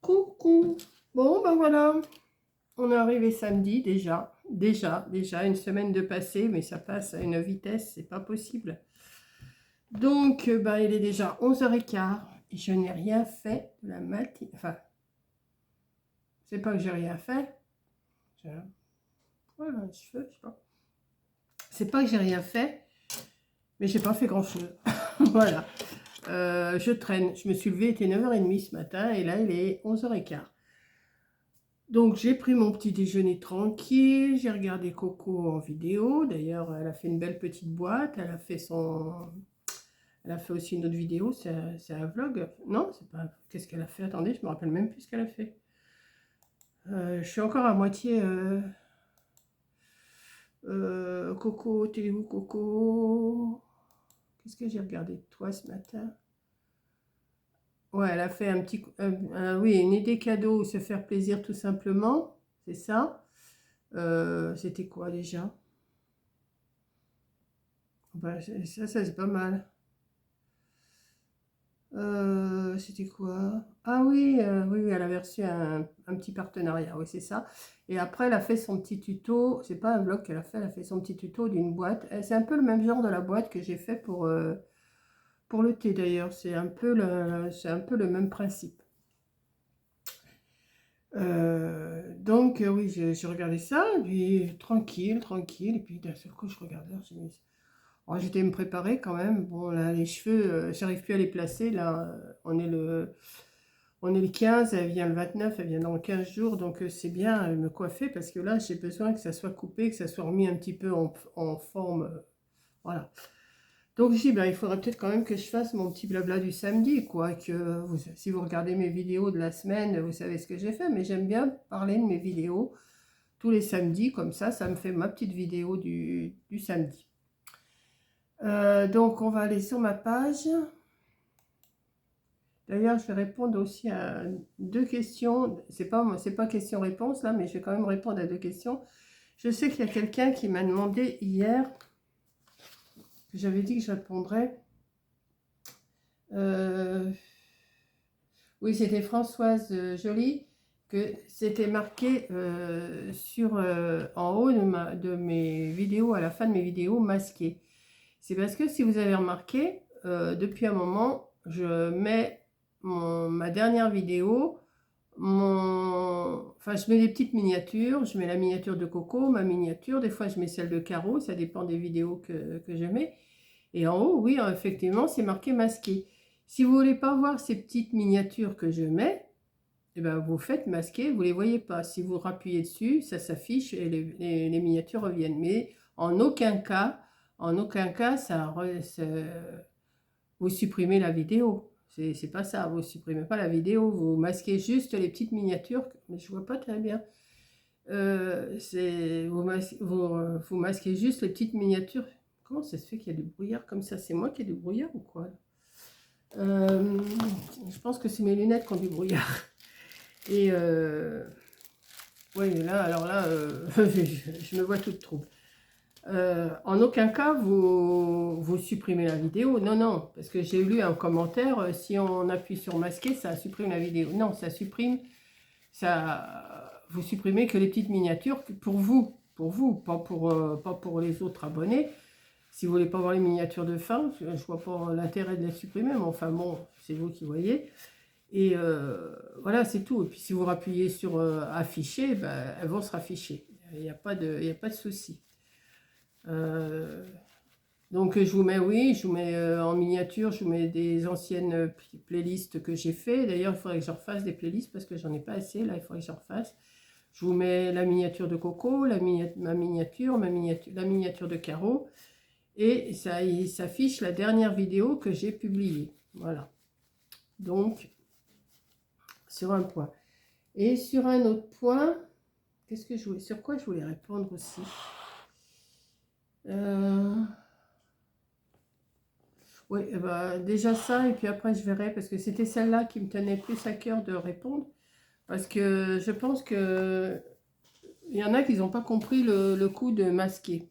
Coucou. Bon, ben voilà, on est arrivé samedi déjà. Déjà, une semaine de passé, mais ça passe à une vitesse, c'est pas possible. Donc, ben, il est déjà 11h15 et je n'ai rien fait de la matinée. Enfin, c'est pas que j'ai rien fait. Je... Voilà, les cheveux, je sais pas. C'est pas que j'ai rien fait, mais j'ai pas fait grand-chose. Voilà. Je traîne. Je me suis levée, il était 9h30 ce matin et là, il est 11h15. Donc j'ai pris mon petit déjeuner tranquille, j'ai regardé Coco en vidéo. D'ailleurs, elle a fait une belle petite boîte, elle a fait aussi une autre vidéo, c'est un vlog. Non, c'est pas. Qu'est-ce qu'elle a fait? Attendez, je me rappelle même plus ce qu'elle a fait. Je suis encore à moitié. Coco, t'es où Coco? Qu'est-ce que j'ai regardé de toi ce matin? Ouais, elle a fait un petit, oui, une idée cadeau, se faire plaisir tout simplement, c'est ça. C'était quoi déjà? Bah, ça c'est pas mal. C'était quoi? Ah oui, oui, oui, elle avait reçu un petit partenariat, oui, c'est ça. Et après, elle a fait son petit tuto, c'est pas un vlog qu'elle a fait, elle a fait son petit tuto d'une boîte. C'est un peu le même genre de la boîte que j'ai fait pour le thé d'ailleurs. C'est un peu le même principe. Donc, oui, j'ai regardé ça, et puis tranquille, tranquille, et puis d'un seul coup, je regardais, oh, j'étais me préparer quand même. Bon, là, les cheveux, j'arrive plus à les placer. Là, on est le 15, elle vient le 29, elle vient dans 15 jours. Donc, c'est bien me coiffer parce que là, j'ai besoin que ça soit coupé, que ça soit remis un petit peu en forme. Voilà. Donc, je dis, ben, il faudrait peut-être quand même que je fasse mon petit blabla du samedi, quoi. Si vous regardez mes vidéos de la semaine, vous savez ce que j'ai fait. Mais j'aime bien parler de mes vidéos tous les samedis. Comme ça me fait ma petite vidéo du samedi. Donc, on va aller sur ma page. D'ailleurs, je vais répondre aussi à deux questions. C'est pas question-réponse là, mais je vais quand même répondre à deux questions. Je sais qu'il y a quelqu'un qui m'a demandé hier, que j'avais dit que je répondrais. Oui, c'était Françoise Joly, que c'était marqué en haut de mes vidéos, à la fin de mes vidéos, masquées. C'est parce que si vous avez remarqué, depuis un moment, je mets ma dernière vidéo, enfin je mets des petites miniatures, je mets la miniature de Coco, ma miniature, des fois je mets celle de Caro, ça dépend des vidéos que je mets. Et en haut, oui, effectivement, c'est marqué masqué. Si vous voulez pas voir ces petites miniatures que je mets, eh ben, vous faites masquer, vous ne les voyez pas. Si vous rappuyez dessus, ça s'affiche et les miniatures reviennent. Mais en aucun cas, vous supprimez la vidéo. C'est pas ça, vous supprimez pas la vidéo, vous masquez juste les petites miniatures, mais je vois pas très bien. Vous masquez juste les petites miniatures. Comment ça se fait qu'il y a du brouillard comme ça? C'est moi qui ai du brouillard ou quoi? Je pense que c'est mes lunettes qui ont du brouillard. Et oui, là, alors là, je me vois toute trouble. En aucun cas, vous supprimez la vidéo. Non, non, parce que j'ai lu un commentaire, si on appuie sur masquer, ça supprime la vidéo. Non, ça supprime, vous supprimez que les petites miniatures pour vous, pas pour les autres abonnés. Si vous voulez pas voir les miniatures de fin, je vois pas l'intérêt de les supprimer, mais enfin bon, c'est vous qui voyez. Et voilà, c'est tout. Et puis si vous rappuyez sur afficher, ben, elles vont se rafficher. Il n'y a pas de souci. Donc je vous mets, oui, je vous mets en miniature, je vous mets des anciennes playlists que j'ai fait. D'ailleurs, il faudrait que je refasse des playlists parce que j'en ai pas assez. Là, il faudrait que je refasse. Je vous mets la miniature de Coco, la miniature, la miniature de Caro. Et ça, il s'affiche la dernière vidéo que j'ai publiée. Voilà. Donc, sur un point. Et sur un autre point, sur quoi je voulais répondre aussi? Oui, bah, déjà ça, et puis après je verrai, parce que c'était celle-là qui me tenait plus à cœur de répondre, parce que je pense que il y en a qui n'ont pas compris le coup de masquer.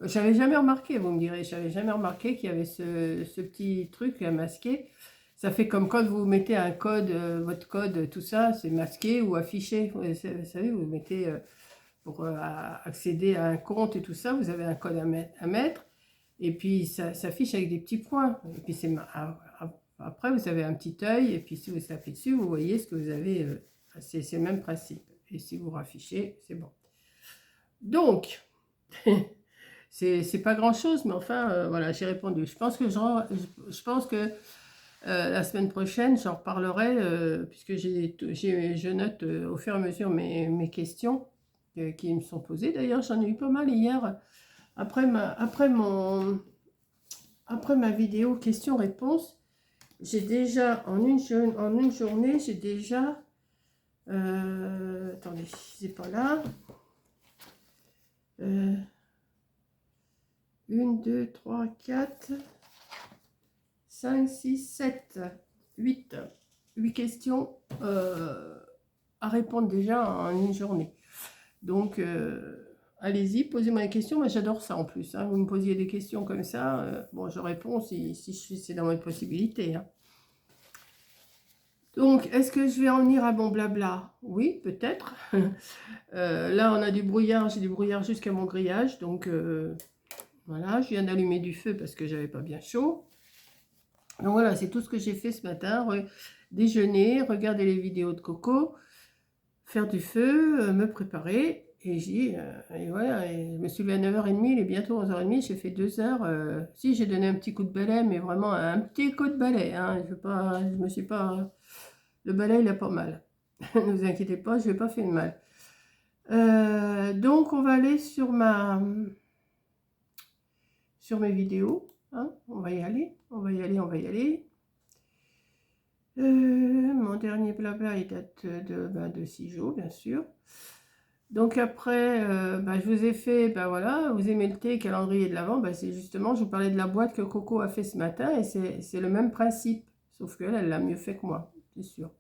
J'avais jamais remarqué, vous me direz, j'avais jamais remarqué qu'il y avait ce petit truc à masquer. Ça fait comme quand vous mettez un code, votre code, tout ça, c'est masqué ou affiché. Vous savez, vous mettez, pour accéder à un compte et tout ça, vous avez un code à mettre. Et puis, ça s'affiche avec des petits points. Et puis, après, vous avez un petit œil. Et puis, si vous tapez dessus, vous voyez ce que vous avez. C'est le même principe. Et si vous raffichez, c'est bon. Donc, c'est pas grand-chose, mais enfin, voilà, j'ai répondu. Je pense que la semaine prochaine, j'en reparlerai, puisque je note au fur et à mesure mes questions qui me sont posées. D'ailleurs, j'en ai eu pas mal hier. Après ma vidéo questions-réponses, j'ai déjà, en une journée, j'ai déjà... attendez, c'est pas là. 1, 2, 3, 4, 5, 6, 7, 8 questions à répondre déjà en une journée. Donc, allez-y, posez-moi des questions. Moi, j'adore ça en plus. Hein. Vous me posiez des questions comme ça. Bon, je réponds si c'est dans mes possibilités. Hein. Donc, est-ce que je vais en venir à mon blabla? Oui, peut-être. Là, on a du brouillard. J'ai du brouillard jusqu'à mon grillage. Donc, voilà, je viens d'allumer du feu parce que j'avais pas bien chaud. Donc, voilà, c'est tout ce que j'ai fait ce matin. Déjeuner, regarder les vidéos de Coco, faire du feu, me préparer. Et voilà, et je me suis levée à 9h30, il est bientôt 11h30, j'ai fait 2 heures. Si, j'ai donné un petit coup de balai, mais vraiment un petit coup de balai. Hein, je me suis pas... Le balai, il a pas mal. Ne vous inquiétez pas, je n'ai pas fait de mal. Donc, on va aller sur mes vidéos. Hein, on va y aller. Mon dernier blabla, il date de 6 jours, bien sûr. Donc après, je vous ai fait, voilà, vous aimez le thé, calendrier de l'Avent, c'est justement, je vous parlais de la boîte que Coco a fait ce matin, et c'est le même principe, sauf qu'elle, elle l'a mieux fait que moi, c'est sûr.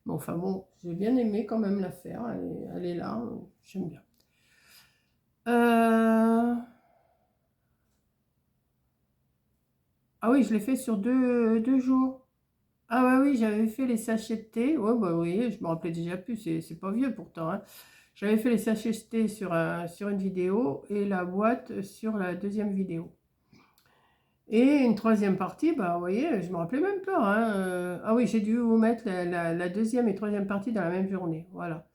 Bon, enfin bon, j'ai bien aimé quand même la faire, elle est là, j'aime bien. Ah oui, je l'ai fait sur deux jours. Ah ouais, oui, j'avais fait les sachets de thé, ouais, oui, je me rappelais déjà plus, c'est pas vieux pourtant, hein. J'avais fait les sachets de thé sur une vidéo et la boîte sur la deuxième vidéo. Et une troisième partie, vous voyez, je me rappelais même pas. Hein. Ah oui, j'ai dû vous mettre la deuxième et troisième partie dans la même journée. Voilà.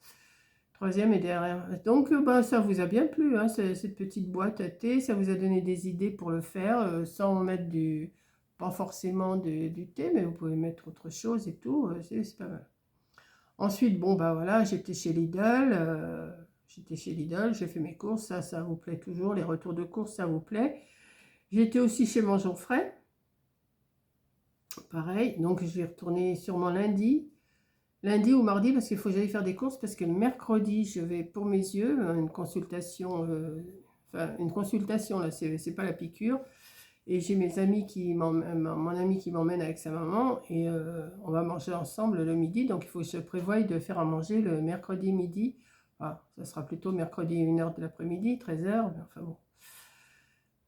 Troisième et derrière. Donc, ça vous a bien plu, hein, cette petite boîte à thé. Ça vous a donné des idées pour le faire, sans mettre pas forcément du thé, mais vous pouvez mettre autre chose et tout. C'est pas mal. Ensuite, voilà, j'étais chez Lidl. J'ai fait mes courses. Ça vous plaît toujours. Les retours de courses, ça vous plaît. J'étais aussi chez Mangeons Frais. Pareil. Donc, je vais retourner sûrement lundi ou mardi, parce qu'il faut que j'aille faire des courses. Parce que mercredi, je vais pour mes yeux, une consultation. Une consultation, là, c'est pas la piqûre. Et j'ai mon ami qui m'emmène avec sa maman et on va manger ensemble le midi. Donc, il faut que je prévoie de faire à manger le mercredi midi. Ça sera plutôt mercredi 1h de l'après-midi, 13h. Enfin bon.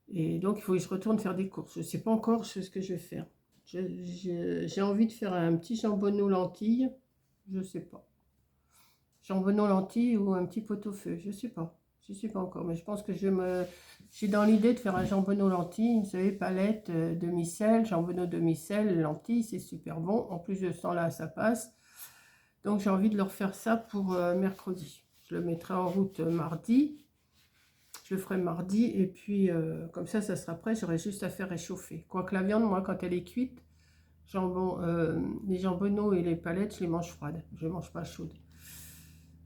Et donc, il faut que je retourne faire des courses. Je ne sais pas encore ce que je vais faire. J'ai envie de faire un petit jambonneau lentilles. Je ne sais pas. Jambonneau lentilles ou un petit pot-au-feu. Je ne sais pas. Je ne sais pas encore, mais je pense que j'ai dans l'idée de faire un jambonneau lentilles, vous savez, palette, demi-sel, jambonneau demi-sel, lentilles, c'est super bon. En plus de ça, là, ça passe. Donc, j'ai envie de leur faire ça pour mercredi. Je le mettrai en route mardi. Je le ferai mardi, et puis, comme ça sera prêt. J'aurai juste à faire réchauffer. Quoique la viande, moi, quand elle est cuite, les jambonneaux et les palettes, je les mange froides. Je ne mange pas chaudes.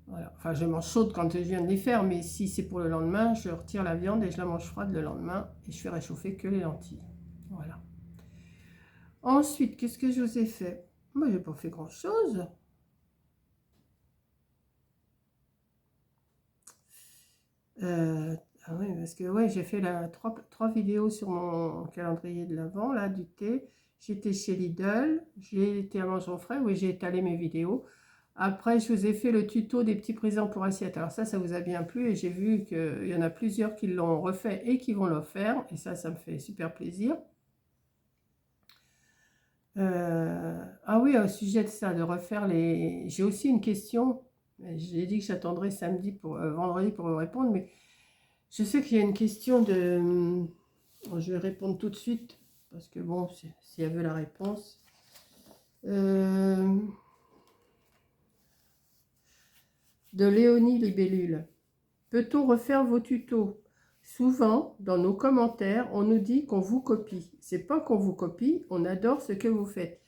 Voilà. Enfin, je mange chaude quand je viens de les faire, mais si c'est pour le lendemain, je retire la viande et je la mange froide le lendemain et je fais réchauffer que les lentilles. Voilà. Ensuite, qu'est-ce que je vous ai fait? Moi, j'ai pas fait grand-chose. Ah oui, parce que ouais, j'ai fait trois vidéos sur mon calendrier de l'Avent, là, du thé. J'étais chez Lidl, j'ai été à Mangeons Frais, oui, j'ai étalé mes vidéos. Après, je vous ai fait le tuto des petits présents pour assiette. Alors ça vous a bien plu et j'ai vu qu'il y en a plusieurs qui l'ont refait et qui vont le faire. Et ça me fait super plaisir. Ah oui, au sujet de ça, de refaire les... J'ai aussi une question. J'ai dit que j'attendrai samedi pour vendredi pour vous répondre, mais je sais qu'il y a une question de... Je vais répondre tout de suite, parce que bon, si elle veut la réponse. Euh, de Léonie Libellule. Peut-on refaire vos tutos? Souvent, dans nos commentaires, on nous dit qu'on vous copie. C'est pas qu'on vous copie, on adore ce que vous faites.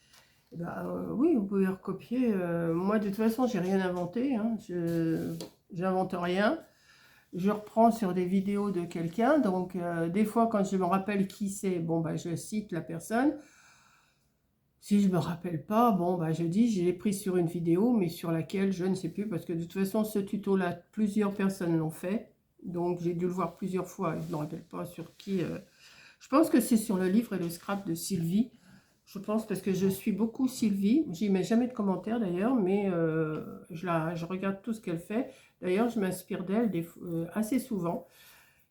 Eh ben, oui, vous pouvez recopier. Moi, de toute façon, j'ai rien inventé. Hein. Je n'invente rien. Je reprends sur des vidéos de quelqu'un. Donc, des fois, quand je me rappelle qui c'est, bon, bah, je cite la personne. Si je ne me rappelle pas, bon, bah, je dis, je l'ai pris sur une vidéo, mais sur laquelle je ne sais plus, parce que de toute façon, ce tuto-là, plusieurs personnes l'ont fait. Donc, j'ai dû le voir plusieurs fois, et je ne me rappelle pas sur qui. Je pense que c'est sur le livre et le scrap de Sylvie. Je pense parce que je suis beaucoup Sylvie. J'y mets jamais de commentaires d'ailleurs, mais je regarde tout ce qu'elle fait. D'ailleurs, je m'inspire d'elle assez souvent.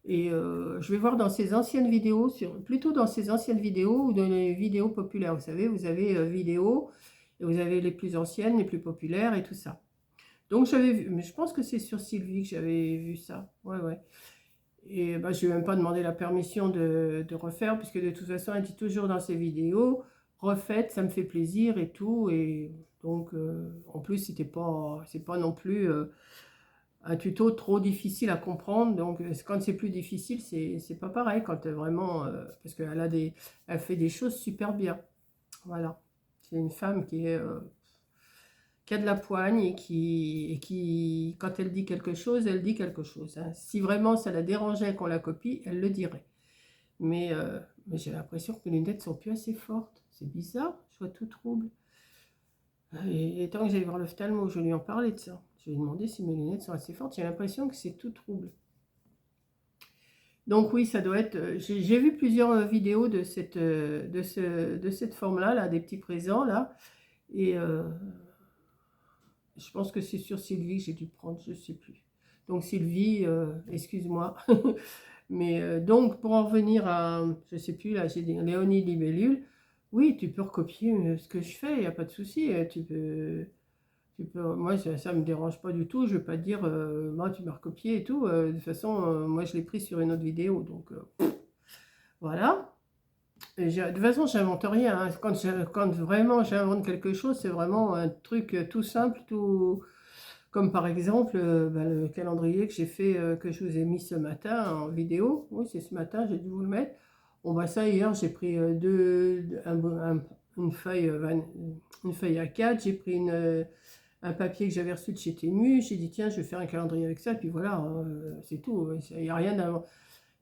Et je vais voir dans ses anciennes vidéos, plutôt dans ses anciennes vidéos ou dans les vidéos populaires. Vous savez, vous avez vidéos, et vous avez les plus anciennes, les plus populaires et tout ça. Donc j'avais vu, mais je pense que c'est sur Sylvie que j'avais vu ça. Ouais, ouais. Et bah, je ne lui ai même pas demandé la permission de refaire, puisque de toute façon, elle dit toujours dans ses vidéos, refaites, ça me fait plaisir et tout. Et donc, en plus, c'est pas non plus un tuto trop difficile à comprendre. Donc, quand c'est plus difficile, c'est pas pareil. Quand vraiment, parce qu'elle elle fait des choses super bien. Voilà. C'est une femme qui a de la poigne et qui, quand elle dit quelque chose, elle dit quelque chose. Hein. Si vraiment ça la dérangeait qu'on la copie, elle le dirait. Mais j'ai l'impression que mes lunettes sont plus assez fortes. C'est bizarre, je vois tout trouble. Et tant que j'allais voir l'ophtalmo, je lui en parlais de ça. Je lui ai demandé si mes lunettes sont assez fortes. J'ai l'impression que c'est tout trouble. Donc oui, ça doit être... J'ai vu plusieurs vidéos de cette forme-là, là, des petits présents, là. Et je pense que c'est sur Sylvie que j'ai dû prendre, je ne sais plus. Donc Sylvie, excuse-moi. Mais donc, pour en revenir à, je ne sais plus, là, j'ai dit Léonie Libellule, oui, tu peux recopier ce que je fais, il n'y a pas de souci. Moi, ça ne me dérange pas du tout. Je ne vais pas te dire, moi, tu m'as recopié et tout. De toute façon, moi, je l'ai pris sur une autre vidéo. Donc, voilà. De toute façon, j'invente rien. Hein. Quand vraiment j'invente quelque chose, c'est vraiment un truc tout simple, tout... Comme par exemple bah, le calendrier que j'ai fait, que je vous ai mis ce matin en vidéo. Oui, c'est ce matin, j'ai dû vous le mettre. Bon, bah ça, hier, j'ai pris une feuille, une feuille A4, j'ai pris un papier que j'avais reçu de chez Temu. J'ai dit, tiens, je vais faire un calendrier avec ça. Puis voilà, hein, c'est tout. Il n'y a rien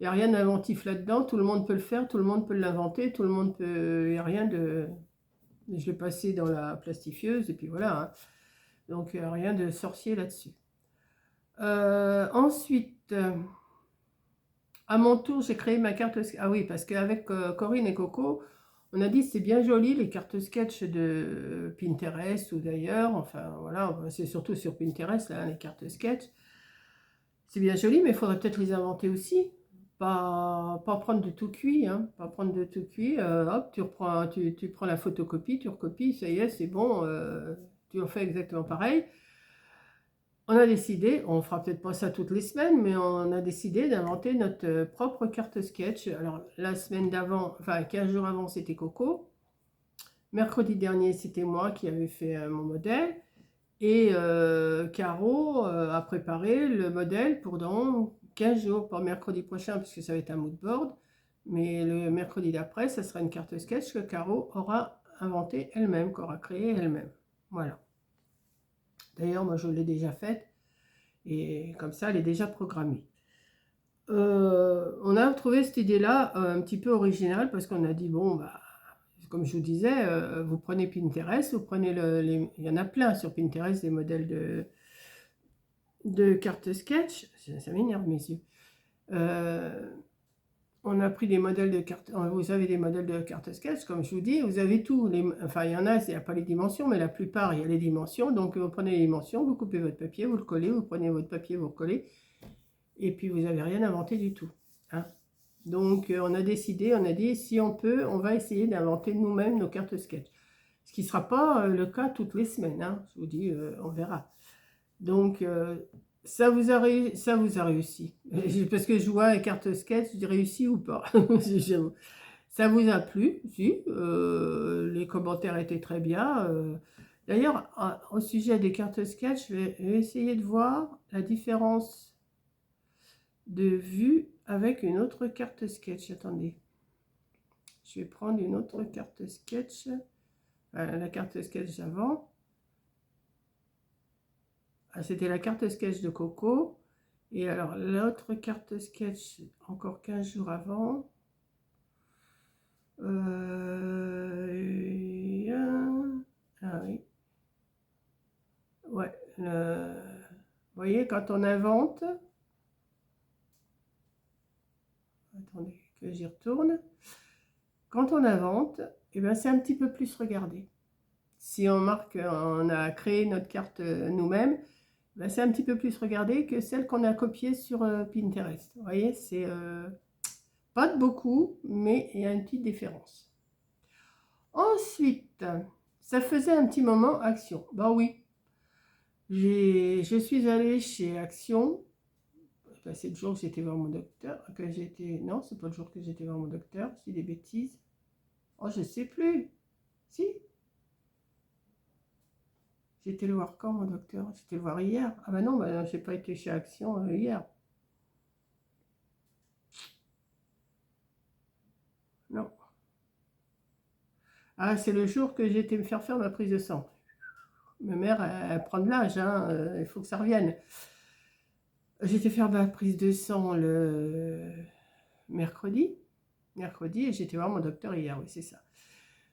il n'y a rien d'inventif là-dedans, tout le monde peut le faire, tout le monde peut l'inventer, tout le monde peut... Il n'y a rien de... Je l'ai passé dans la plastifieuse et puis voilà. Hein. Donc, rien de sorcier là-dessus. Ensuite, à mon tour, j'ai créé ma carte... Ah oui, parce qu'avec Corinne et Coco, on a dit c'est bien joli les cartes sketch de Pinterest ou d'ailleurs. Enfin, voilà, c'est surtout sur Pinterest, là, les cartes sketch. C'est bien joli, mais il faudrait peut-être les inventer aussi. Pas prendre de tout cuit, hein. Pas prendre de tout cuit. Hop, tu prends la photocopie, tu recopies, ça y est, c'est bon. Tu en fais exactement pareil. On a décidé, on fera peut-être pas ça toutes les semaines, mais on a décidé d'inventer notre propre carte sketch. Alors, la semaine d'avant, enfin 15 jours avant, c'était Coco. Mercredi dernier, c'était moi qui avais fait mon modèle. Et Caro a préparé le modèle pour dans 15 jours, pas mercredi prochain, puisque ça va être un mood board, mais le mercredi d'après, ça sera une carte sketch que Caro aura inventée elle-même, qu'aura créée elle-même. Voilà. D'ailleurs, moi, je l'ai déjà faite, et comme ça, elle est déjà programmée. On a trouvé cette idée-là un petit peu originale, parce qu'on a dit, bon, bah, comme je vous disais, vous prenez Pinterest, vous prenez il y en a plein sur Pinterest, des modèles de cartes sketch, ça m'énerve mes yeux. On a pris des modèles de cartes, vous avez des modèles de cartes sketch, comme je vous dis, vous avez tout, enfin il y en a, il n'y a pas les dimensions, mais la plupart il y a les dimensions, donc vous prenez les dimensions, vous coupez votre papier, vous le collez, vous prenez votre papier, vous le collez, et puis vous n'avez rien inventé du tout. Hein. Donc on a décidé, on a dit, si on peut, on va essayer d'inventer nous-mêmes nos cartes sketch. Ce qui ne sera pas le cas toutes les semaines, hein. Je vous dis, on verra. Donc, ça vous a réussi. Parce que je vois les cartes sketch, j'ai réussi ou pas. Ça vous a plu, si. Les commentaires étaient très bien. D'ailleurs, au sujet des cartes sketch, je vais essayer de voir la différence de vue avec une autre carte sketch. Attendez. Je vais prendre une autre carte sketch. La carte sketch d'avant. Ah, c'était la carte sketch de Coco. Et alors, l'autre carte sketch, encore 15 jours avant. Ah oui. Ouais. Vous voyez, quand on invente. Attendez que j'y retourne. Quand on invente, eh ben, c'est un petit peu plus regardé. Si on marque, on a créé notre carte nous-mêmes, ben, c'est un petit peu plus regardé que celle qu'on a copiée sur Pinterest. Vous voyez, c'est pas de beaucoup, mais il y a une petite différence. Ensuite, ça faisait un petit moment Action. Ben oui, je suis allée chez Action. Ben, c'est le jour que j'étais voir mon docteur. Non, c'est pas le jour que j'étais voir mon docteur. Je dis des bêtises. Oh, je sais plus. Si. J'étais le voir quand, mon docteur? J'étais le voir hier. Ah ben non, ben, j'ai pas été chez Action hier. Non. Ah, c'est le jour que j'ai été me faire ma prise de sang. Ma mère, elle prend de l'âge, hein, il faut que ça revienne. J'ai été faire ma prise de sang le mercredi. Et j'étais voir mon docteur hier, oui, c'est ça.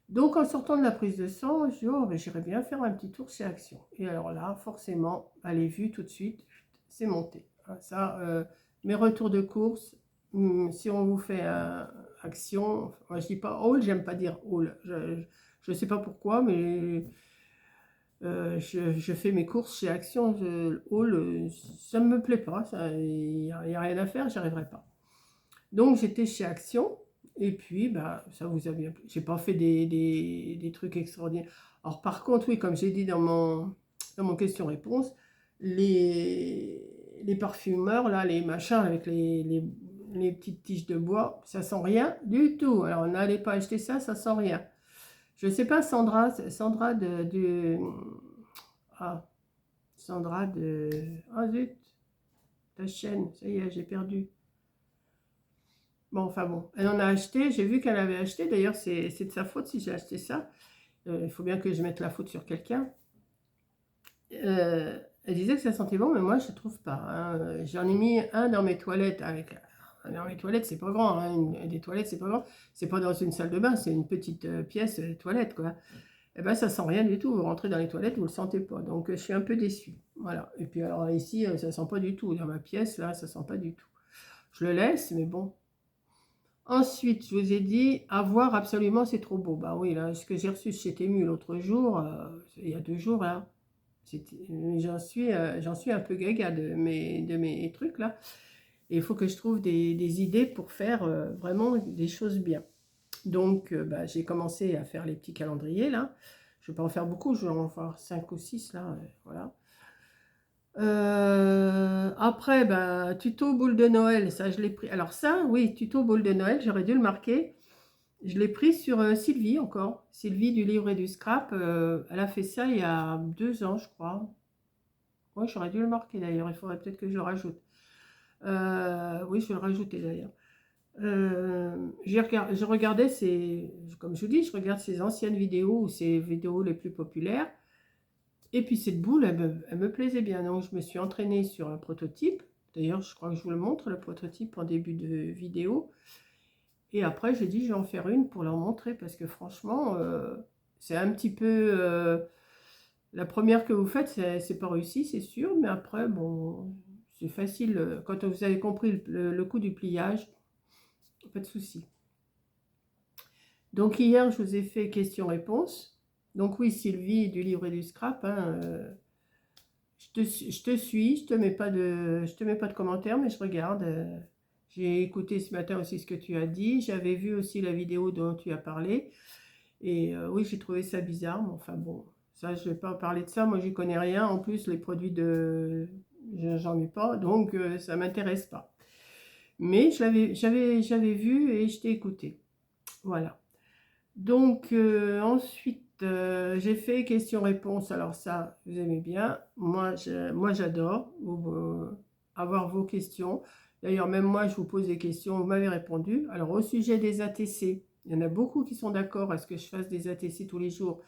Donc, en sortant de la prise de sang, je dis, oh, ben, j'irais bien faire un petit tour chez Action. Et alors là, forcément, elle est vue tout de suite, c'est monté. Ça, mes retours de course, si on vous fait Action, moi, je dis pas haul, j'aime pas dire haul. Je sais pas pourquoi, mais je fais mes courses chez Action. Haul, ça ne me plaît pas, il n'y a rien à faire, j'y arriverai pas. Donc, j'étais chez Action. Et puis, bah, ça vous a bien plu. J'ai pas fait des trucs extraordinaires. Alors, par contre, oui, comme j'ai dit dans mon question-réponse, les parfumeurs, là, les machins avec les petites tiges de bois, ça sent rien du tout. Alors, n'allez pas acheter ça, ça sent rien. Je sais pas, Sandra ah, Sandra de... Ah zut, ta chaîne, ça y est, j'ai perdu. Bon, enfin bon, elle en a acheté, j'ai vu qu'elle avait acheté, d'ailleurs c'est de sa faute si j'ai acheté ça. Il faut bien que je mette la faute sur quelqu'un. Elle disait que ça sentait bon, mais moi je ne trouve pas, hein. J'en ai mis un dans mes toilettes. Dans mes toilettes, c'est pas grand, hein. Des toilettes, c'est pas grand. C'est pas dans une salle de bain, c'est une petite pièce toilette, quoi. Et ben ça sent rien du tout. Vous rentrez dans les toilettes, vous le sentez pas. Donc je suis un peu déçue. Voilà. Et puis alors ici, ça sent pas du tout. Dans ma pièce, là, ça sent pas du tout. Je le laisse, mais bon. Ensuite, je vous ai dit, à voir absolument, c'est trop beau. Bah oui, là, ce que j'ai reçu chez Temu l'autre jour, il y a 2 jours, là, j'en suis un peu gaga de mes trucs, là. Et il faut que je trouve des idées pour faire vraiment des choses bien. Donc, bah, j'ai commencé à faire les petits calendriers, là. Je ne vais pas en faire beaucoup, je vais en faire 5 ou 6, là, voilà. Après, bah, tuto boule de Noël, ça je l'ai pris. Alors ça, oui, tuto boule de Noël, j'aurais dû le marquer. Je l'ai pris sur Sylvie encore. Sylvie du livre et du scrap. Elle a fait ça il y a 2 ans, je crois. Oui, j'aurais dû le marquer d'ailleurs. Il faudrait peut-être que je le rajoute. Oui, je vais le rajouter d'ailleurs. Je regardais comme je vous dis, je regarde ses anciennes vidéos ou ses vidéos les plus populaires. Et puis cette boule, elle me plaisait bien. Donc je me suis entraînée sur un prototype. D'ailleurs, je crois que je vous le montre, le prototype en début de vidéo. Et après, j'ai dit, je vais en faire une pour leur montrer. Parce que franchement, c'est un petit peu... la première que vous faites, c'est pas réussi, c'est sûr. Mais après, bon, c'est facile. Quand vous avez compris le coup du pliage, pas de souci. Donc hier, je vous ai fait question-réponse. Donc oui, Sylvie du livre et du scrap, hein, je te suis, je te mets pas de commentaires, mais je regarde. J'ai écouté ce matin aussi ce que tu as dit. J'avais vu aussi la vidéo dont tu as parlé. Et oui, j'ai trouvé ça bizarre, mais enfin bon, ça, je vais pas parler de ça. Moi, j'y connais rien. En plus, les produits de... J'en ai pas, donc ça m'intéresse pas. Mais j'avais vu et je t'ai écouté. Voilà. Donc, ensuite, j'ai fait questions-réponses. Alors ça, vous aimez bien. Moi j'adore avoir vos questions. D'ailleurs, même moi, je vous pose des questions. Vous m'avez répondu. Alors, au sujet des ATC, il y en a beaucoup qui sont d'accord à ce que je fasse des ATC tous les jours.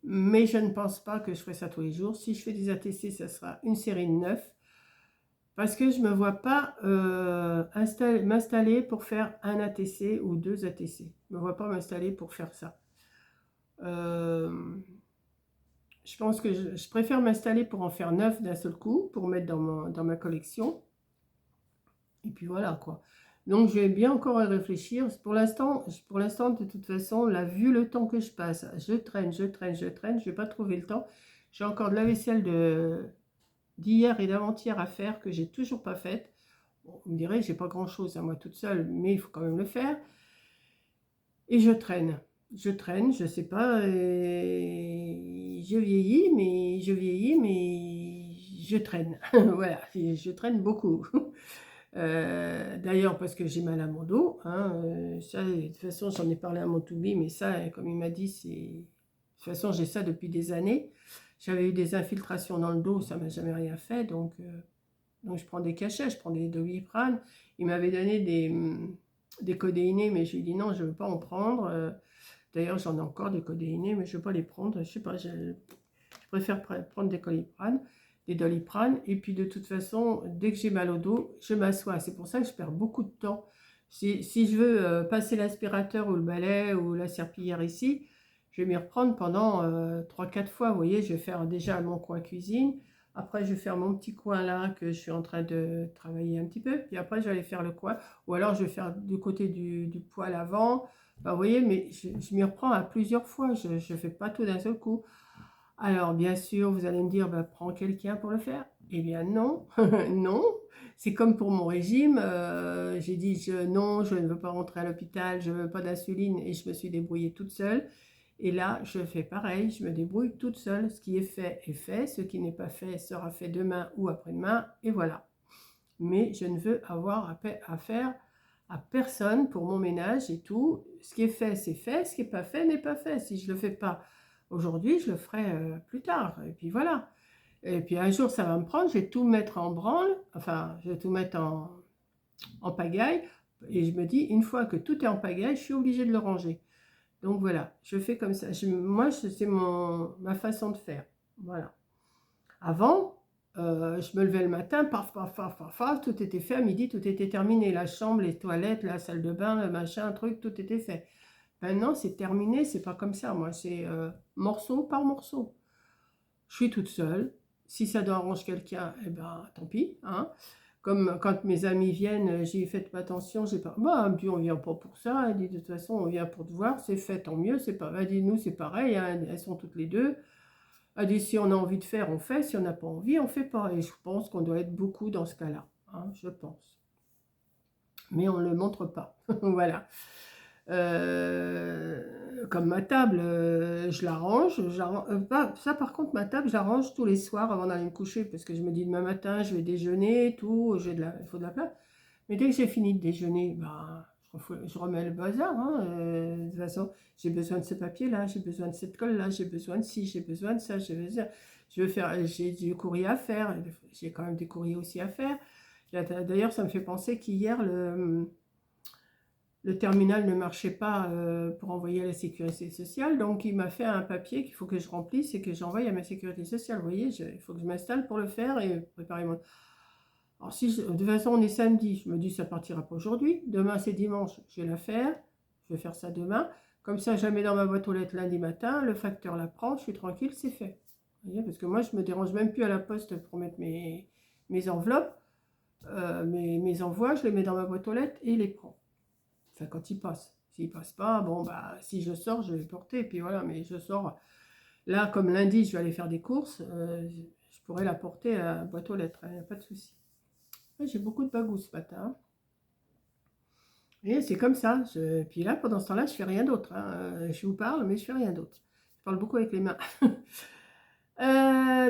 Mais je ne pense pas que je ferai ça tous les jours. Si je fais des ATC, ça sera une série de 9. Parce que je ne me vois pas m'installer pour faire un ATC ou 2 ATC. Je ne me vois pas m'installer pour faire ça. Je pense que je préfère m'installer pour en faire 9 d'un seul coup, pour mettre dans ma collection. Et puis voilà quoi. Donc je vais bien encore y réfléchir. Pour l'instant, de toute façon, là, vu le temps que je passe, je traîne, je ne vais pas trouver le temps. J'ai encore de la vaisselle d'hier et d'avant-hier à faire que j'ai toujours pas faite. Bon, vous me direz, j'ai pas grand chose à moi toute seule, mais il faut quand même le faire. Et je traîne, je sais pas, je vieillis, mais je traîne. Voilà, je traîne beaucoup. D'ailleurs, parce que j'ai mal à mon dos, hein, ça, de toute façon, j'en ai parlé à mon Toubi, mais ça, comme il m'a dit, c'est... De toute façon, j'ai ça depuis des années. J'avais eu des infiltrations dans le dos, ça m'a jamais rien fait, donc je prends des cachets, je prends des Doliprane. Il m'avait donné des codéinés, mais je lui ai dit non, je ne veux pas en prendre. D'ailleurs, j'en ai encore des codéinés, mais je ne veux pas les prendre. Je sais pas, je préfère prendre des Doliprane. Et puis de toute façon, dès que j'ai mal au dos, je m'assois. C'est pour ça que je perds beaucoup de temps. Si je veux passer l'aspirateur ou le balai ou la serpillière ici, je vais m'y reprendre pendant 3-4 fois. Vous voyez, je vais faire déjà mon coin cuisine. Après, je vais faire mon petit coin là que je suis en train de travailler un petit peu. Puis après, je vais aller faire le coin. Ou alors, je vais faire du côté du poêle avant. Bah, vous voyez, mais je m'y reprends à plusieurs fois. Je ne fais pas tout d'un seul coup. Alors, bien sûr, vous allez me dire, bah, prends quelqu'un pour le faire. Eh bien, non. Non. C'est comme pour mon régime. J'ai dit, non, je ne veux pas rentrer à l'hôpital. Je ne veux pas d'insuline. Et je me suis débrouillée toute seule. Et là, je fais pareil, je me débrouille toute seule. Ce qui est fait. Ce qui n'est pas fait sera fait demain ou après-demain. Et voilà. Mais je ne veux avoir affaire à personne pour mon ménage et tout. Ce qui est fait, c'est fait. Ce qui n'est pas fait, n'est pas fait. Si je ne le fais pas aujourd'hui, je le ferai plus tard. Et puis voilà. Et puis un jour, ça va me prendre. Je vais tout mettre en branle. Enfin, je vais tout mettre en pagaille. Et je me dis, une fois que tout est en pagaille, je suis obligée de le ranger. Donc voilà, je fais comme ça. Moi, c'est ma façon de faire. Voilà. Avant, je me levais le matin, paf, paf, paf, paf, paf, tout était fait. À midi, tout était terminé. La chambre, les toilettes, la salle de bain, le machin, truc, tout était fait. Maintenant, c'est terminé. C'est pas comme ça. Moi, c'est morceau par morceau. Je suis toute seule. Si ça doit arranger quelqu'un, eh ben, tant pis. Hein. Comme quand mes amis viennent, j'ai fait pas attention, j'ai pas. Bah, puis on vient pas pour ça. Elle dit de toute façon, on vient pour te voir, c'est fait, tant mieux. C'est pas. Elle dit nous, c'est pareil. Hein, elles sont toutes les deux. Elle dit si on a envie de faire, on fait. Si on n'a pas envie, on fait pas. Et je pense qu'on doit être beaucoup dans ce cas-là. Hein, je pense. Mais on ne le montre pas. Voilà. Comme ma table, je la range. Ça, par contre, ma table, je la range tous les soirs avant d'aller me coucher parce que je me dis demain matin, je vais déjeuner, tout, il faut de la place. Mais dès que j'ai fini de déjeuner, bah, je remets le bazar. Hein, de toute façon, j'ai besoin de ce papier-là, j'ai besoin de cette colle-là, j'ai besoin de ci, j'ai besoin de ça, j'ai du courrier à faire. J'ai quand même des courriers aussi à faire. D'ailleurs, ça me fait penser qu'hier, le terminal ne marchait pas pour envoyer à la sécurité sociale, donc il m'a fait un papier qu'il faut que je remplisse et que j'envoie à ma sécurité sociale. Vous voyez, il faut que je m'installe pour le faire et préparer mon... Alors de toute façon on est samedi, je me dis ça partira pas aujourd'hui, demain c'est dimanche, je vais la faire, je vais faire ça demain, comme ça je la mets dans ma boîte aux lettres lundi matin, le facteur la prend, je suis tranquille, c'est fait. Vous voyez, parce que moi je me dérange même plus à la poste pour mettre mes enveloppes, mes envois, je les mets dans ma boîte aux lettres et les prends. Enfin, quand il passe. S'il passe pas, bon, bah, si je sors, je vais le porter. Puis voilà, mais je sors. Là, comme lundi, je vais aller faire des courses. Je pourrais la porter à la boîte aux lettres. Il n'y a pas de souci. Ouais, j'ai beaucoup de bagou ce matin. Et c'est comme ça. Puis là, pendant ce temps-là, je fais rien d'autre, hein. Je vous parle, mais je fais rien d'autre. Je parle beaucoup avec les mains.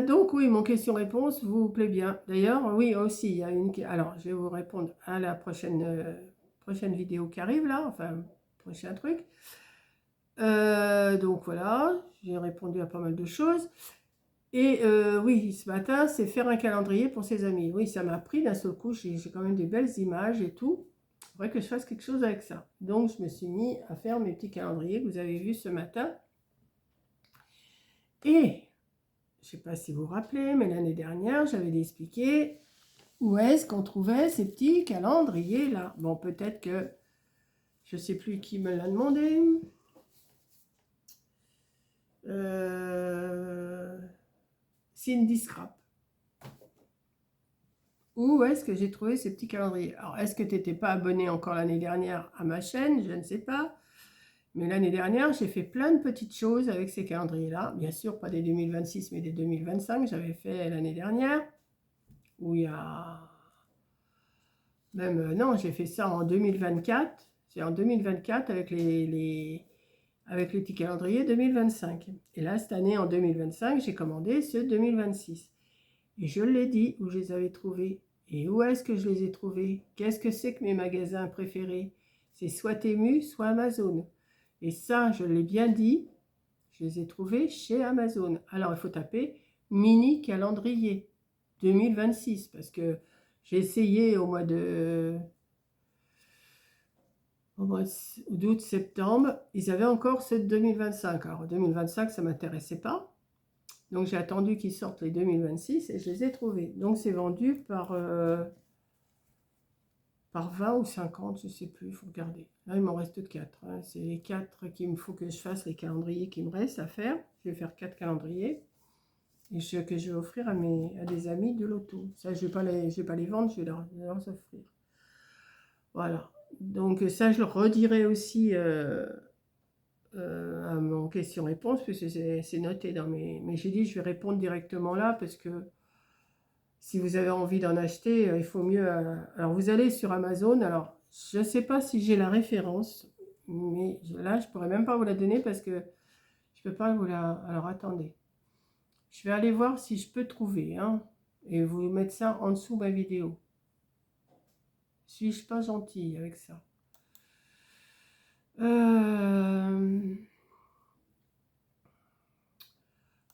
Donc oui, mon question-réponse vous plaît bien. D'ailleurs, oui, aussi, il y a une... Alors, je vais vous répondre à la prochaine vidéo qui arrive, là. Enfin, prochain truc. Donc voilà, j'ai répondu à pas mal de choses. Et oui, ce matin, c'est faire un calendrier pour ses amis. Oui, ça m'a pris d'un seul coup, j'ai quand même des belles images et tout. Il faudrait que je fasse quelque chose avec ça. Donc, je me suis mis à faire mes petits calendriers que vous avez vus ce matin. Et, je ne sais pas si vous vous rappelez, mais l'année dernière, j'avais expliqué où est-ce qu'on trouvait ces petits calendriers-là. Bon, peut-être que, je ne sais plus qui me l'a demandé. Cindy Scrap. Où est-ce que j'ai trouvé ces petits calendriers? Alors, est-ce que tu n'étais pas abonné encore l'année dernière à ma chaîne? Je ne sais pas. Mais l'année dernière, j'ai fait plein de petites choses avec ces calendriers-là. Bien sûr, pas des 2026, mais des 2025. J'avais fait l'année dernière. Où il y a... Même, non, j'ai fait ça en 2024. C'est en 2024 avec avec les petits calendriers 2025. Et là, cette année, en 2025, j'ai commandé ceux 2026. Et je l'ai dit où je les avais trouvés. Et où est-ce que je les ai trouvés? Qu'est-ce que c'est que mes magasins préférés? C'est soit Temu, soit Amazon. Et ça, je l'ai bien dit, je les ai trouvés chez Amazon. Alors, il faut taper mini calendrier 2026 parce que j'ai essayé au mois d'août, septembre, ils avaient encore ceux de 2025. Alors, 2025, ça ne m'intéressait pas. Donc j'ai attendu qu'ils sortent les 2026 et je les ai trouvés. Donc c'est vendu par 20 ou 50, je ne sais plus, il faut regarder. Là il m'en reste 4. Hein. C'est les 4 qu'il me faut que je fasse, les calendriers qui me restent à faire. Je vais faire 4 calendriers et que je vais offrir à des amis de l'auto. Ça je vais pas les vendre, je vais leur offrir. Voilà. Donc ça je le redirai aussi à mon question-réponse, puisque c'est noté dans mes... Mais j'ai dit je vais répondre directement là parce que si vous avez envie d'en acheter, il faut mieux... alors, vous allez sur Amazon. Alors, je ne sais pas si j'ai la référence, mais là, je ne pourrais même pas vous la donner parce que je ne peux pas vous la... Alors, attendez. Je vais aller voir si je peux trouver, hein, et vous mettre ça en dessous de ma vidéo. Suis-je pas gentille avec ça?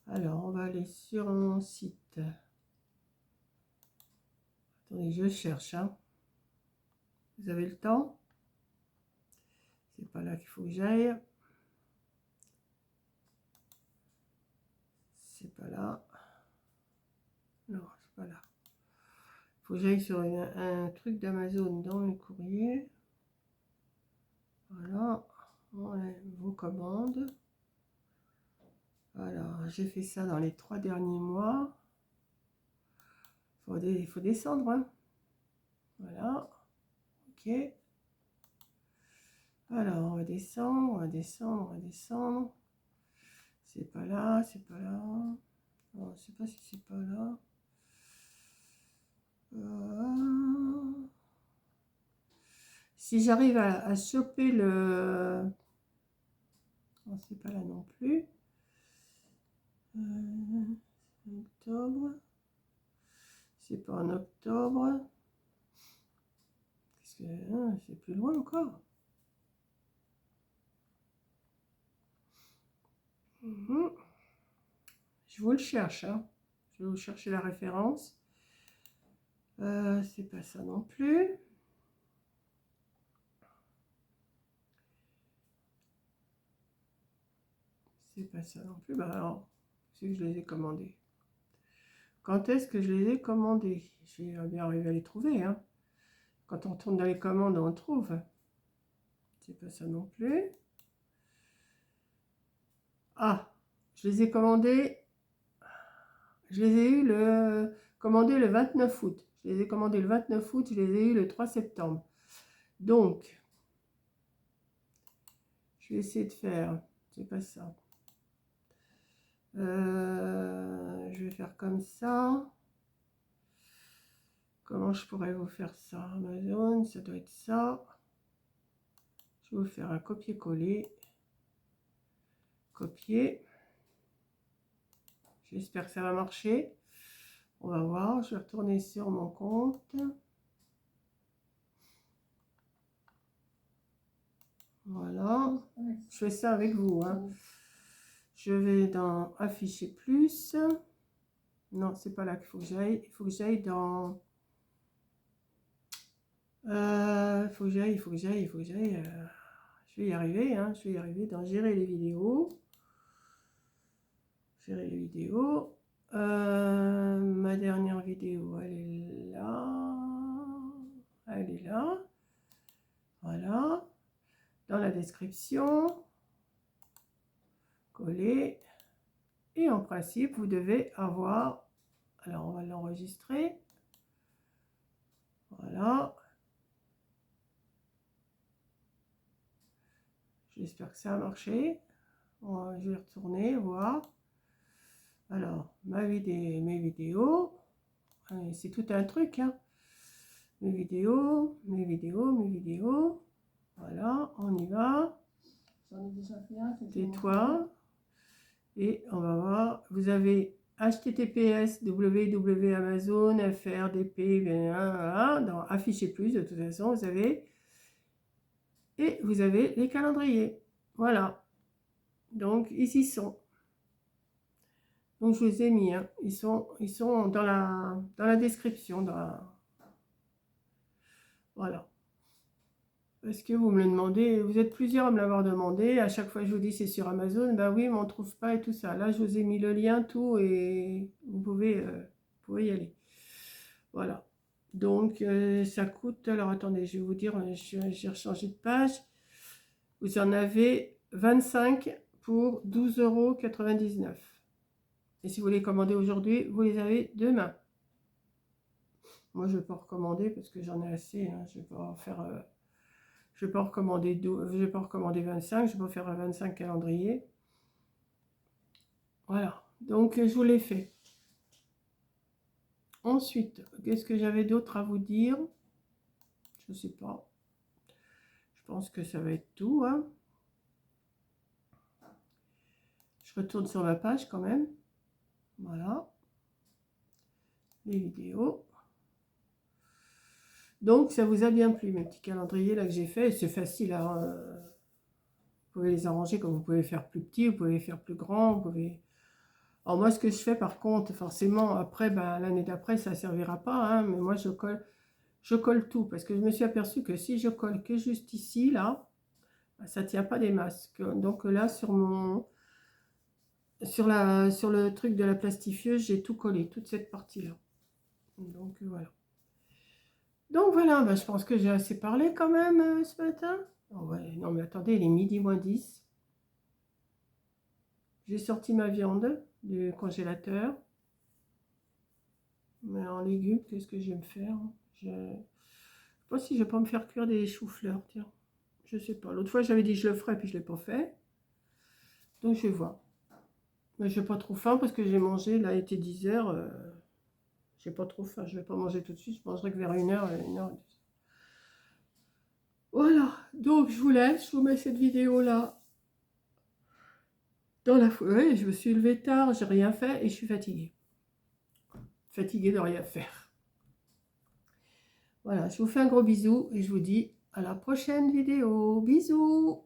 Alors, on va aller sur mon site. Attendez, je cherche, hein. Vous avez le temps? C'est pas là qu'il faut que j'aille. C'est pas là. Non, c'est pas là. Il faut que j'aille sur un truc d'Amazon dans le courrier. Voilà. Vos commandes. Alors, j'ai fait ça dans les 3 derniers mois. Il faut descendre, hein. Voilà. Ok. Alors, on va descendre, on va descendre, on va descendre. C'est pas là, c'est pas là. Non, je sais pas si c'est pas là. Si j'arrive à choper le... Non, c'est pas là non plus. Octobre. C'est pas en octobre. Parce que c'est plus loin encore. Je vous le cherche, hein. Je vais vous chercher la référence. C'est pas ça non plus. C'est pas ça non plus. Bah alors, c'est que je les ai commandés. Quand est-ce que je les ai commandés? Je vais bien arriver à les trouver, hein. Quand on tourne dans les commandes, on trouve. C'est pas ça non plus. Ah, je les ai commandés. Je les ai eu commandés le 29 août. Je les ai commandés le 29 août, je les ai eu le 3 septembre. Donc, je vais essayer de faire, c'est pas ça. Je vais faire comme ça. Comment je pourrais vous faire ça? Amazon, ça doit être ça. Je vais vous faire un copier-coller. Copier. J'espère que ça va marcher. On va voir. Je vais retourner sur mon compte. Voilà. Je fais ça avec vous. Hein. Je vais dans afficher plus. Non, c'est pas là qu'il faut que j'aille. Il faut que j'aille dans... il faut que j'aille. Je vais y arriver. Hein. Je vais y arriver dans gérer les vidéos. Gérer les vidéos. Ma dernière vidéo, elle est là. Elle est là. Voilà. Dans la description. Coller. Et en principe, vous devez avoir... Alors, on va l'enregistrer. Voilà. J'espère que ça a marché. Je vais retourner voir. Alors, mes vidéos. C'est tout un truc. Hein. Mes vidéos. Voilà, on y va. J'en ai déjà fait un. Tais-toi. Et on va voir. Vous avez https www.amazon frdp dans afficher plus. De toute façon, vous avez. Et vous avez les calendriers. Voilà. Donc, ici sont. Donc, je vous ai mis. Hein. Ils sont dans la description. Voilà. Parce que vous me le demandez. Vous êtes plusieurs à me l'avoir demandé. À chaque fois, je vous dis c'est sur Amazon. Ben oui, mais on ne trouve pas et tout ça. Là, je vous ai mis le lien, tout. Et vous pouvez y aller. Voilà. Donc, ça coûte... Alors, attendez, je vais vous dire. J'ai rechangé de page. Vous en avez 25 pour 12,99 €. Et si vous les commandez aujourd'hui, vous les avez demain. Moi, je ne vais pas recommander parce que j'en ai assez. Hein. Je ne vais pas en faire... je ne vais pas recommander 12, je vais pas recommander 25. Je vais pas faire 25 calendriers. Voilà. Donc, je vous l'ai fait. Ensuite, qu'est-ce que j'avais d'autre à vous dire? Je ne sais pas. Je pense que ça va être tout. Hein. Je retourne sur ma page quand même. Voilà. Les vidéos. Donc, ça vous a bien plu, mes petits calendriers là que j'ai fait. C'est facile. Hein. Vous pouvez les arranger comme vous pouvez les faire plus petits, vous pouvez les faire plus grands. Vous pouvez... Alors, moi, ce que je fais, par contre, forcément, après, ben, l'année d'après, ça ne servira pas. Hein, mais moi, je colle tout. Parce que je me suis aperçue que si je colle que juste ici, là, ben, ça ne tient pas des masques. Donc là, sur le truc de la plastifieuse, j'ai tout collé, toute cette partie-là. Donc, voilà. Donc voilà, ben, je pense que j'ai assez parlé quand même ce matin. Oh ouais, non mais attendez, il est midi moins 10. J'ai sorti ma viande du congélateur. Mais en légumes, qu'est-ce que je vais me faire? Je ne sais pas si je vais pas me faire cuire des choux-fleurs, tiens. Je sais pas. L'autre fois, j'avais dit que je le ferais, puis je ne l'ai pas fait. Donc je vais voir. Mais je n'ai pas trop faim parce que j'ai mangé, là, il était 10 h. J'ai pas trop faim, je vais pas manger tout de suite. Je mangerai que vers 1 h, 1 h. Voilà, donc je vous laisse, je vous mets cette vidéo-là dans la foulée. Je me suis levée tard, j'ai rien fait et je suis fatiguée. Fatiguée de rien faire. Voilà, je vous fais un gros bisou et je vous dis à la prochaine vidéo. Bisous!